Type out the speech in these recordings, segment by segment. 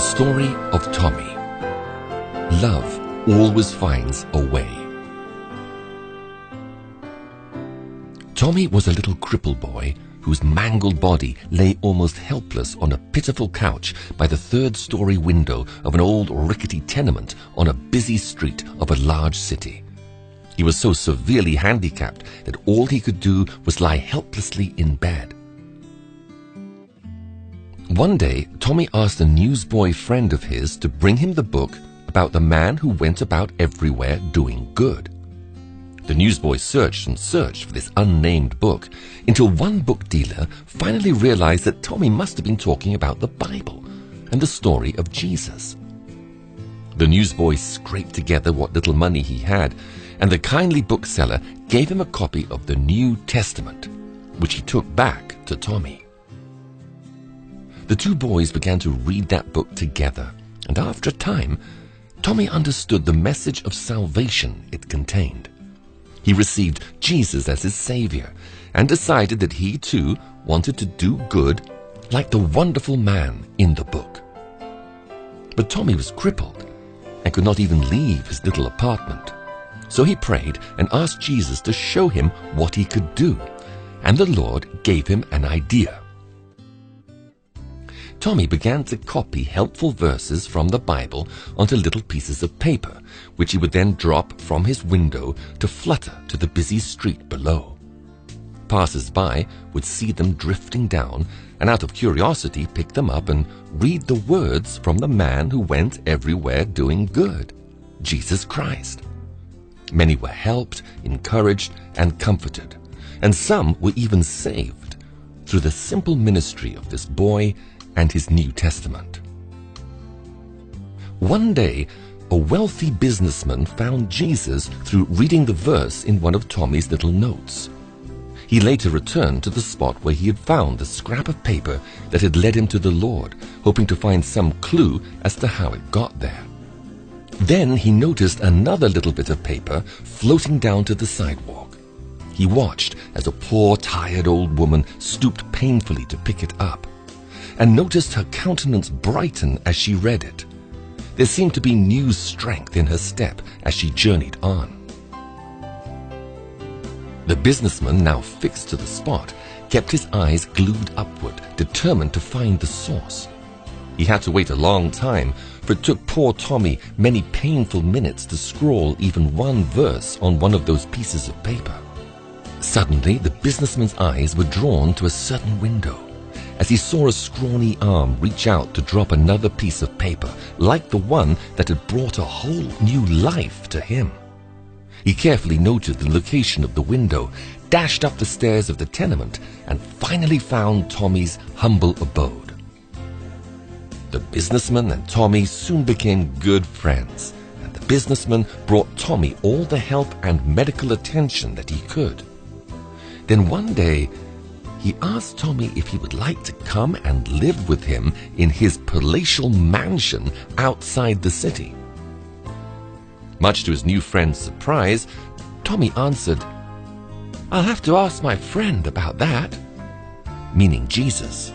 story of Tommy. Love always finds a way. Tommy was a little cripple boy whose mangled body lay almost helpless on a pitiful couch by the third-story window of an old rickety tenement on a busy street of a large city. He was so severely handicapped that all he could do was lie helplessly in bed. One day, Tommy asked a newsboy friend of his to bring him the book about the man who went about everywhere doing good. The newsboy searched and searched for this unnamed book until one book dealer finally realized that Tommy must have been talking about the Bible and the story of Jesus. The newsboy scraped together what little money he had, and the kindly bookseller gave him a copy of the New Testament, which he took back to Tommy. The two boys began to read that book together, and after a time, Tommy understood the message of salvation it contained. He received Jesus as his Savior and decided that he too wanted to do good like the wonderful man in the book. But Tommy was crippled and could not even leave his little apartment. So he prayed and asked Jesus to show him what he could do, and the Lord gave him an idea. Tommy began to copy helpful verses from the Bible onto little pieces of paper, which he would then drop from his window to flutter to the busy street below. Passers-by would see them drifting down and out of curiosity pick them up and read the words from the man who went everywhere doing good, Jesus Christ. Many were helped, encouraged, and comforted, and some were even saved through the simple ministry of this boy and his New Testament. One day, a wealthy businessman found Jesus through reading the verse in one of Tommy's little notes. He later returned to the spot where he had found the scrap of paper that had led him to the Lord, hoping to find some clue as to how it got there. Then he noticed another little bit of paper floating down to the sidewalk. He watched as a poor, tired old woman stooped painfully to pick it up, and noticed her countenance brighten as she read it. There seemed to be new strength in her step as she journeyed on. The businessman, now fixed to the spot, kept his eyes glued upward, determined to find the source. He had to wait a long time, for it took poor Tommy many painful minutes to scrawl even one verse on one of those pieces of paper. Suddenly, the businessman's eyes were drawn to a certain window, as he saw a scrawny arm reach out to drop another piece of paper, like the one that had brought a whole new life to him. He carefully noted the location of the window, dashed up the stairs of the tenement, and finally found Tommy's humble abode. The businessman and Tommy soon became good friends, and the businessman brought Tommy all the help and medical attention that he could. Then one day, he asked Tommy if he would like to come and live with him in his palatial mansion outside the city. Much to his new friend's surprise, Tommy answered, "I'll have to ask my friend about that," meaning Jesus.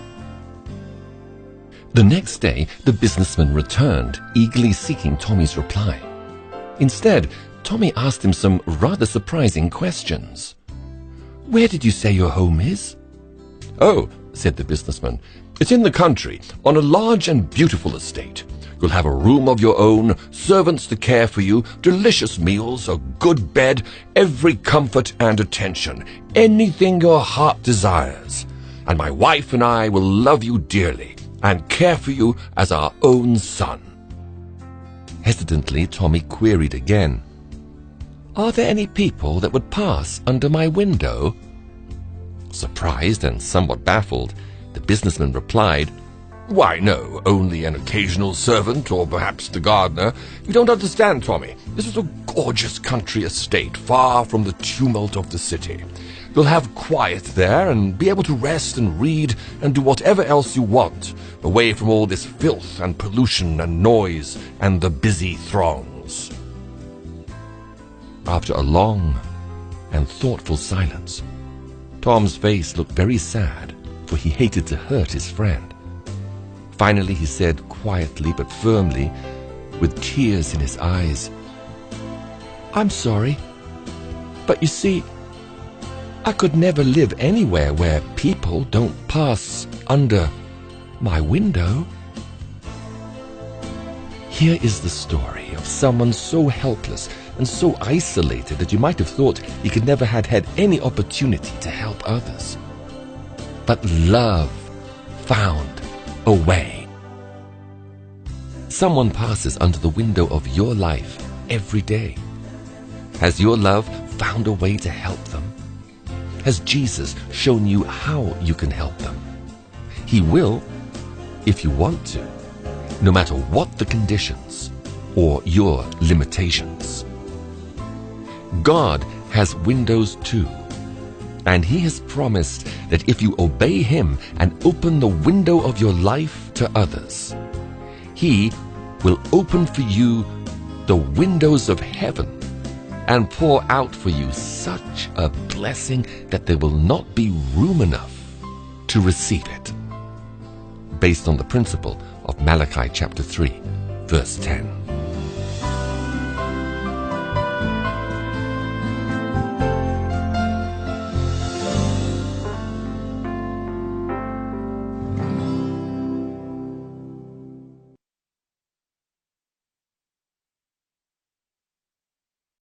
The next day, the businessman returned, eagerly seeking Tommy's reply. Instead, Tommy asked him some rather surprising questions. "Where did you say your home is?" "Oh," said the businessman, "it's in the country, on a large and beautiful estate. You'll have a room of your own, servants to care for you, delicious meals, a good bed, every comfort and attention, anything your heart desires. And my wife and I will love you dearly and care for you as our own son." Hesitantly, Tommy queried again, "Are there any people that would pass under my window?" Surprised and somewhat baffled, the businessman replied, "Why, no, only an occasional servant, or perhaps the gardener. You don't understand, Tommy. This is a gorgeous country estate, far from the tumult of the city. You'll have quiet there and be able to rest and read and do whatever else you want, away from all this filth and pollution and noise and the busy throngs." After a long and thoughtful silence, Tom's face looked very sad, for he hated to hurt his friend. Finally, he said quietly but firmly, with tears in his eyes, "I'm sorry, but you see, I could never live anywhere where people don't pass under my window." Here is the story of someone so helpless and so isolated that you might have thought he could never had any opportunity to help others. But love found a way. Someone passes under the window of your life every day. Has your love found a way to help them? Has Jesus shown you how you can help them? He will, if you want to, no matter what the conditions or your limitations. God has windows too, and He has promised that if you obey Him and open the window of your life to others, He will open for you the windows of heaven and pour out for you such a blessing that there will not be room enough to receive it. Based on the principle of Malachi chapter 3, verse 10.